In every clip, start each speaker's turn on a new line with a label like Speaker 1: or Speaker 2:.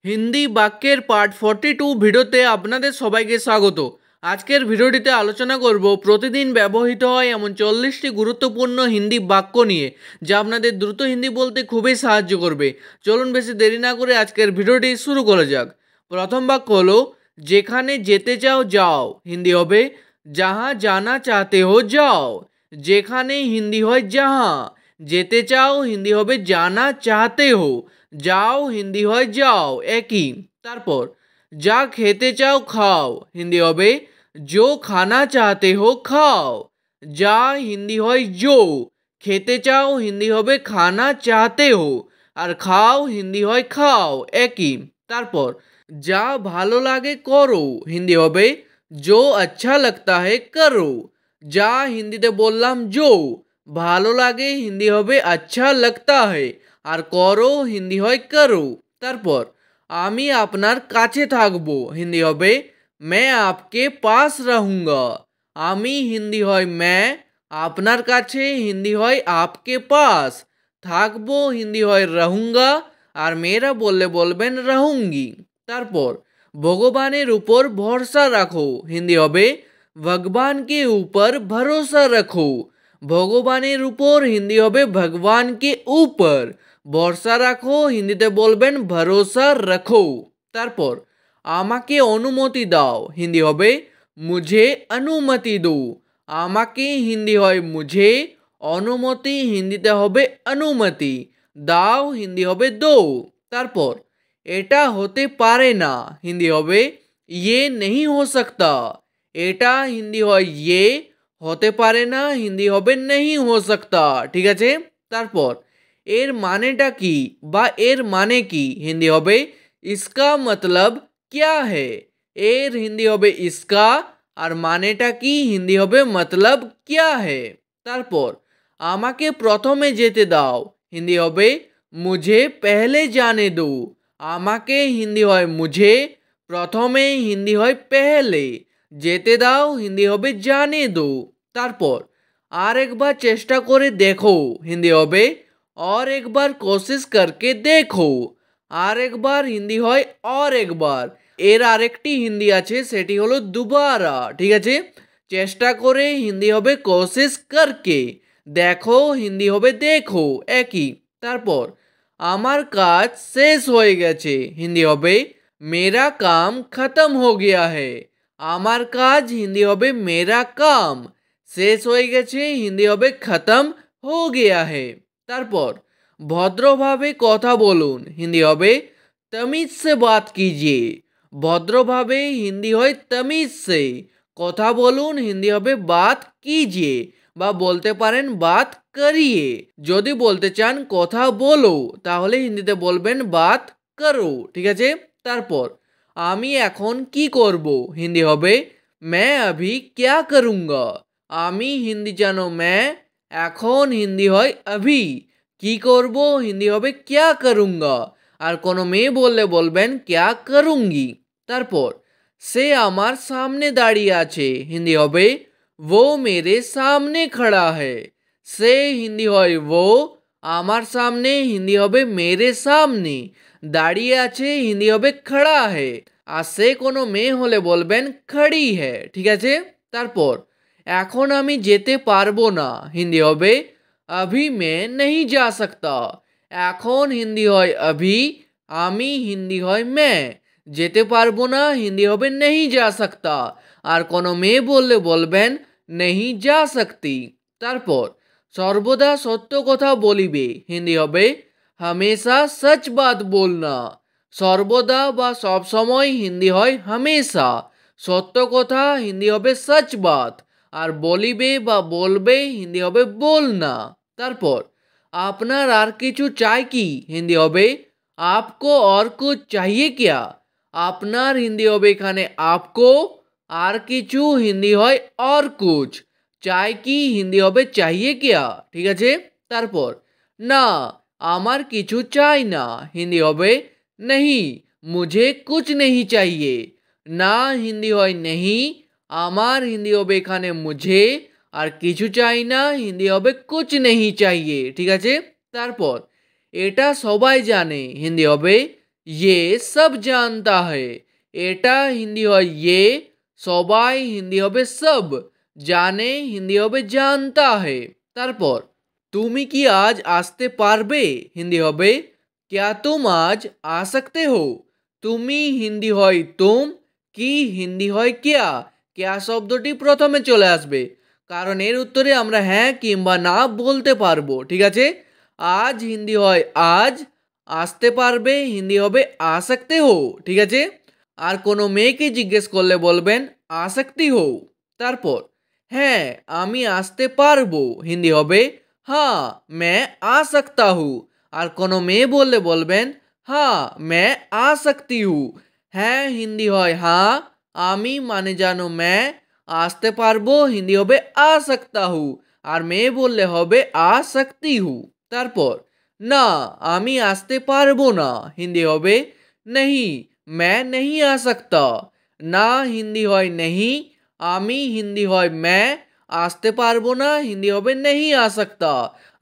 Speaker 1: হিন্দি বাক্যের পার্ট 42 ভিডিওতে আপনাদের সবাইকে স্বাগত। আজকের ভিডিওটিতে আলোচনা করব প্রতিদিন ব্যবহৃত হয় এমন 40টি গুরুত্বপূর্ণ হিন্দি বাক্য নিয়ে, যা আপনাদের দ্রুত হিন্দি বলতে খুবই সাহায্য করবে। চলুন বেশি দেরি না করে আজকের ভিডিওটি শুরু করা যাক। প্রথম বাক্য হলো যেখানে যেতে চাও যাও। হিন্দি হবে जहाँ जाना चाहते हो जाओ। যেখানে হিন্দি হয় जहाँ, যেতে চাও হিন্দি হবে जाना चाहते हो, যাও হিন্দি হয় যাও, একই। তারপর যা খেতে চাও খাও। হিন্দি হবে जो खाना चाहते हो खाओ। যা হিন্দি হয় जो, খেতে চাও হিন্দি হবে खाना चाहते हो, আর খাও হিন্দি হয় খাও, একই। তারপর যা ভালো লাগে করো। হিন্দি হবে जो अच्छा लगता है करो। যা হিন্দিতে বললাম जो, ভালো লাগে হিন্দি হবে अच्छा लगता है, আর করো হিন্দি হয় করো। তারপর আমি আপনার কাছে থাকবো। হিন্দি হবে मैं आपके पास रहूँगा। আমি হিন্দি হয় मैं, আপনার কাছে হিন্দি হয় आपके पास, থাকবো হিন্দি হয় रहूँगा, আর মেয়েরা বললে বলবেন रहूँगी। তারপর ভগবানের উপর ভরসা রাখো। হিন্দি হবে भगवान के ऊपर भरोसा रखो। ভগবানের উপর হিন্দি হবে भगवान के ऊपर, ভরসা রাখো হিন্দিতে বলবেন ভরসা রাখো। তারপর আমাকে অনুমতি দাও। হিন্দি হবে मुझे अनुमति दो। আমাকে হিন্দি হয় मुझे, অনুমতি হিন্দিতে হবে অনুমতি, দাও হিন্দি হবে দো। তারপর এটা হতে পারে না। হিন্দি হবে ये नहीं हो सकता। এটা হিন্দি হয় ये, হতে পারে না হিন্দি হবে नहीं हो सकता, ঠিক আছে। তারপর এর মানেটা কি বা এর মানে কি। হিন্দি হবে इसका मतलब क्या है। এর হিন্দি হবে इसका, আর মানেটা কি হিন্দি হবে मतलब क्या है। তারপর আমাকে প্রথমে যেতে দাও। হিন্দি হবে मुझे पहले जाने दो। আমাকে হিন্দি হয় मुझे, প্রথমে হিন্দি হয় पहले, যেতে দাও হিন্দি হবে जाने दो। তারপর আর একবার চেষ্টা করে দেখো। হিন্দি হবে और एक बार कोशिश करके देखो। আর একবার হিন্দি হয় और एक बार, এর আরেকটি হিন্দি আছে সেটি হলো দুবারা, ঠিক আছে। চেষ্টা করে হিন্দি হবে कोशिश करके, দেখো হিন্দি হবে দেখো, একই। তারপর আমার কাজ শেষ হয়ে গেছে। হিন্দি হবে मेरा काम खत्म हो गया है। আমার কাজ হিন্দি হবে मेरा काम, শেষ হয়ে গেছে হিন্দি হবে खत्म हो गया है। তারপর ভদ্রভাবে কথা বলুন। হিন্দি হবে तमीज से बात कीजिए। ভদ্রভাবে হিন্দি হয় तमीज से, কথা বলুন হিন্দি হবে बात कीजिए, বা বলতে পারেন बात करिए। যদি বলতে চান কথা বলো তাহলে হিন্দিতে বলবেন बात करो, ঠিক আছে। তারপর আমি এখন কি করব। হিন্দি হবে मैं अभी क्या करूँगा। আমি হিন্দি জানো मैं, এখন হিন্দি হয় अभी, কি করব হিন্দি হবে क्या करूँगा, আর কোনো মেয়ে বললে বলবেন क्या करूँगी। তারপর সে আমার সামনে দাঁড়িয়ে আছে। হিন্দি হবে वो मेरे सामने खड़ा है। সে হিন্দি হয় वो, আমার সামনে হিন্দি হবে मेरे सामने, দাঁড়িয়ে আছে হিন্দি হবে खड़ा है, আর সে কোনো মেয়ে হলে বলবেন खड़ी है, ঠিক আছে। তারপর এখন আমি যেতে পারবো না। হিন্দি হবে अभी मैं नहीं जा सकता। এখন হিন্দি হয় अभी, আমি হিন্দি হয় मैं, যেতে পারবো না হিন্দি হবে नहीं जा सकता, আর কোনো মেয়ে বললে বলবেন नहीं जा सकती। তারপর সর্বদা সত্য কথা বলিবে। হিন্দি হবে हमेशा सच बात बोलना। সর্বদা বা সব সময় হিন্দি হয় हमेशा, সত্য কথা হিন্দি হবে सच बात, আর বলিবে বা বলবে হিন্দি হবে बोलना। তারপর আপনার আর কিছু চাই কি। হিন্দি হবে आपको और कुछ चाहिए क्या। আপনার হিন্দি হবে এখানে आपको, আর কিছু হিন্দি হয় और कुछ, চাই কি হিন্দি হবে चाहिए क्या, ঠিক আছে। তারপর না আমার কিছু চাই না। হিন্দি হবে नहीं मुझे कुछ नहीं चाहिए। না হিন্দি হয় नहीं, আমার হিন্দি হবে এখানে मुझे, আর কিছু চাই না হিন্দি হবে कुछ नहीं चाहिए, ঠিক আছে। তারপর এটা সবাই জানে। হিন্দি হবে ये सब जानता है। এটা হিন্দি হয় ये, সবাই হিন্দি হবে সব, জানে হিন্দি হবে জানতা है। তারপর তুমি কি আজ আসতে পারবে হিন্দি হবে क्या तुम आज आ सकते हो। তুমি হিন্দি হয় তুম, কি হিন্দি হয় क्या। क्या শব্দটি প্রথমে চলে আসবে, কারণ এর উত্তরে আমরা হ্যাঁ কিংবা না বলতে পারবো। ঠিক আছে, আজ হিন্দি হয় আজ, আসতে পারবে হিন্দি হবে आ सकते हो। ঠিক আছে, আর কোনো মেয়েকে জিজ্ঞেস করলে বলবেন आ सकती हो। তারপর হ্যাঁ আমি আসতে পারবো হিন্দি হবে हाँ मैं आ सकता हूँ। আর কোনো মেয়ে বললে বলবেন हाँ मैं आ सकती हूँ। হ্যাঁ হিন্দি হয় हाँ, আমি মানে জানো मैं, আসতে পারবো হিন্দি হবে आ सकता हूँ, আর মেয়ে বললে হবে आ सकती हूँ। তারপর না আমি আসতে পারবো না হিন্দি হবে नहीं मैं नहीं आ सकता। না হিন্দি হয় नहीं, আমি হিন্দি হয় मैं, আসতে পারবো না হিন্দি হবে नहीं आ सकता,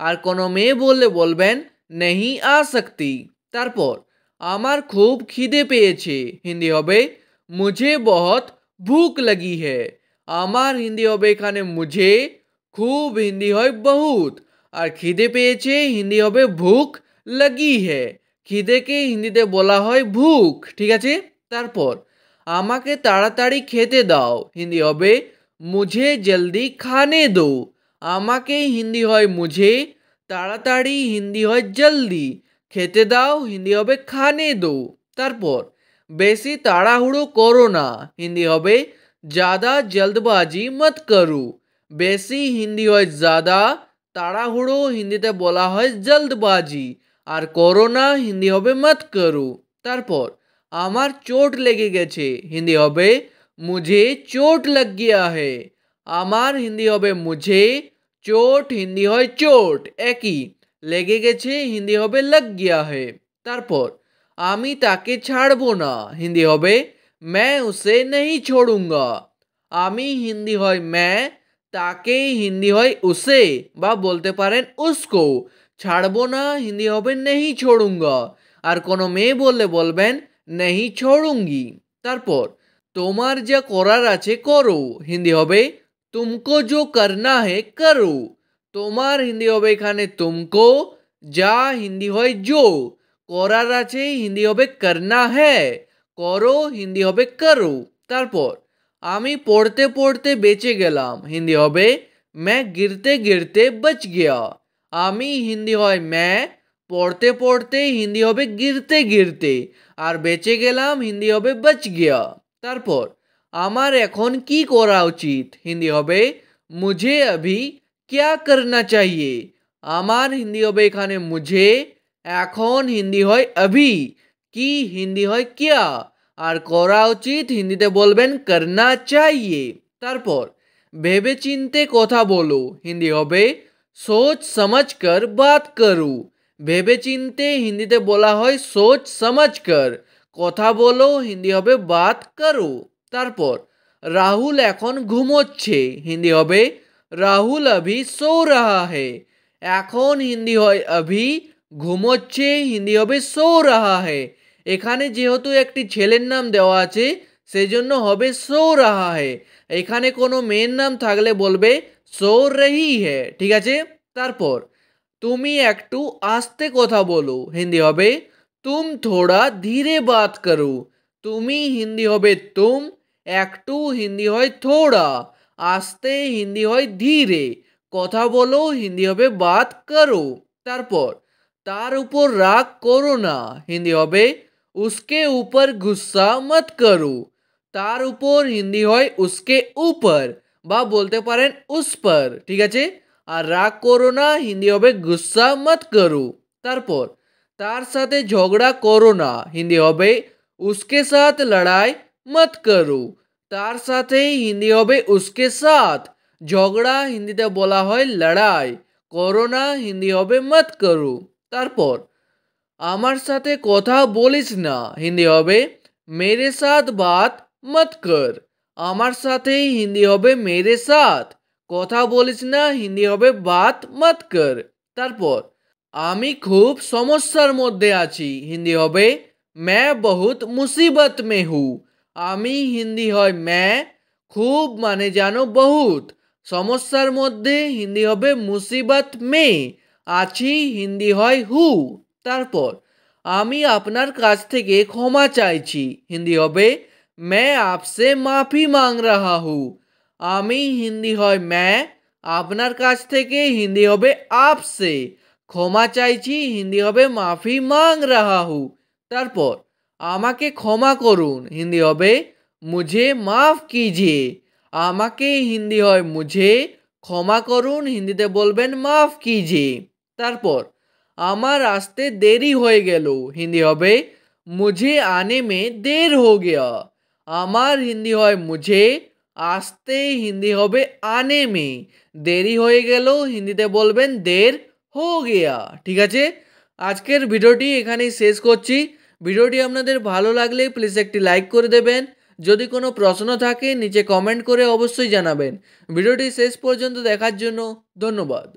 Speaker 1: আর কোনো মেয়ে বললে বলবেন नहीं आ सकती। তারপর আমার খুব খিদে পেয়েছে হিন্দি হবে मुझे बहुत भूख लगी है। আমার হিন্দি হবে এখানে मुझे, খুব হিন্দি হয় बहुत, আর খিদে পেয়েছে হিন্দি হবে ভুক লাগি है। খিদেকে হিন্দিতে বলা হয় ভুক। ঠিক আছে, তারপর আমাকে তাড়াতাড়ি খেতে দাও হিন্দি হবে মুঝে জলদি খানে দো। আমাকে হিন্দি হয় মুঝে, তাড়াতাড়ি হিন্দি হয় জলদি, খেতে দাও হিন্দি হবে খানে দো। তারপর বেশি তাড়াহুড়ো করো না হিন্দি হবে ज़्यादा जल्दबाजी मत करो। বেশি হিন্দি হয় ज़्यादा, তাড়াহুড়ো হিন্দিতে বলা হয় জলদবাজি, আর করোনা হিন্দি হবে মত করো। তারপর আমার চোট লেগে গেছে হিন্দি হবে মুঝে চোট লগ গিয়া হে। আমার হিন্দি হবে মুঝে, চোট হিন্দি হয় চোট একই, লেগে গেছে হিন্দি হবে লগ গিয়া হে। তারপর আমি তাকে ছাড়বো না হিন্দি হবে मैं उसे नहीं छोड़ूंगा। আমি হিন্দি হয় मैं, তাকে হিন্দি হয় উসে বা বলতে পারেন উসকো, ছাড়বো না হিন্দি হবে नहीं छोड़ूंगा, আর কোনো মেয়ে বললে বলবেন नहीं छोड़ूंगी। তারপর তোমার যা করার আছে করো হিন্দি হবে तुमको जो करना है करो। তোমার হিন্দি হবে এখানে तुमको, যা হিন্দি হয় जो, করার আছে হিন্দি হবে करना है, করো হিন্দি হবে করো। তারপর আমি পড়তে পড়তে বেঁচে গেলাম হিন্দি হবে मैं गिरते गिरते बच गया। আমি হিন্দি হয় मैं, পড়তে পড়তে হিন্দি হবে गिरते गिरते, আর বেঁচে গেলাম হিন্দি হবে बच गया। তারপর আমার এখন কি করা উচিত হিন্দি হবে मुझे अभी क्या करना चाहिए। আমার হিন্দি হবে এখানে मुझे, এখন হিন্দি হয় अभी, কি হিন্দি হয় क्या, আর করা উচিত হিন্দিতে বলবেন करना चाहिए। তারপর ভেবেচিন্তে কথা বলো হিন্দি হবে सोच समझ कर बात करो। ভেবেচিন্তে হিন্দিতে বলা হয় सोच समझ कर, কথা বলো হিন্দি হবে बात करो। তারপর রাহুল এখন ঘুমোচ্ছে হিন্দি হবে রাহুল अभी सो रहा है। এখন হিন্দি হয় अभी, ঘুমোচ্ছে হিন্দি হবে सो रहा है। এখানে যেহেতু একটি ছেলের নাম দেওয়া আছে সেজন্য হবে सो रहा है। এখানে কোনো মেয়ের নাম থাকলে বলবে सो रही है। ঠিক আছে, তারপর তুমি একটু আস্তে কথা বলো হিন্দি হবে तुम थोड़ा धीरे बात करो। তুমি হিন্দি হবে तुम, একটু হিন্দি হয় थोड़ा, আস্তে হিন্দি হয় ধীরে, কথা বলো হিন্দি হবে बात करो। তারপর তার উপর রাগ করো না হিন্দি হবে उसके ऊपर गुस्सा मत करो। তার উপর হিন্দি হয় उसके ऊपर বা বলতে পারেন उस पर। ঠিক আছে, আর রাগ করো না হিন্দি হবে गुस्सा मत करो। তারপর তার সাথে ঝগড়া করো না হিন্দি হবে उसके साथ लड़ाई मत करो। তার সাথে হিন্দি হবে उसके साथ, ঝগড়া হিন্দিতে বলা হয় লড়াই, করো না হিন্দি হবে मत करो। তারপর আমার সাথে কথা বলিস না হিন্দি হবে मेरे साथ बात मत कर। আমার সাথে হিন্দি হবে मेरे साथ, কথা বলিস না হিন্দি হবে बात मत कर। তারপর আমি খুব সমস্যার মধ্যে আছি হিন্দি হবে मैं बहुत मुसीबत में हूँ। আমি হিন্দি হয় मैं, খুব মানে জানো বহুত, সমস্যার মধ্যে হিন্দি হবে মুসিবত মে, আছি হিন্দি হয় হু। তারপর আমি আপনার কাছ থেকে ক্ষমা চাইছি হিন্দি হবে मैं आपसे माफी मांग रहा हूँ। আমি হিন্দি হয় मैं, আপনার কাছ থেকে হিন্দি হবে आपसे, ক্ষমা চাইছি হিন্দি হবে মাফি মাং রাহা হু। তারপর আমাকে ক্ষমা করুন হিন্দি হবে মুঝে মাফ কিজিয়ে। আমাকে হিন্দি হয় মুঝে, ক্ষমা করুন হিন্দিতে বলবেন মাফ কিজিয়ে। তারপর আমার আসতে দেরি হয়ে গেল হিন্দি হবে মুঝে আনে মে দের হো গিয়া। আমার হিন্দি হয় মুঝে, আসতে হিন্দি হবে আনে মে, দেরি হয়ে গেল হিন্দিতে বলবেন দের হো গিয়া। ঠিক আছে, আজকের ভিডিওটি এখানেই শেষ করছি। ভিডিওটি আপনাদের ভালো লাগলে প্লিজ একটি লাইক করে দেবেন। যদি কোনো প্রশ্ন থাকে নিচে কমেন্ট করে অবশ্যই জানাবেন। ভিডিওটি শেষ পর্যন্ত দেখার জন্য ধন্যবাদ।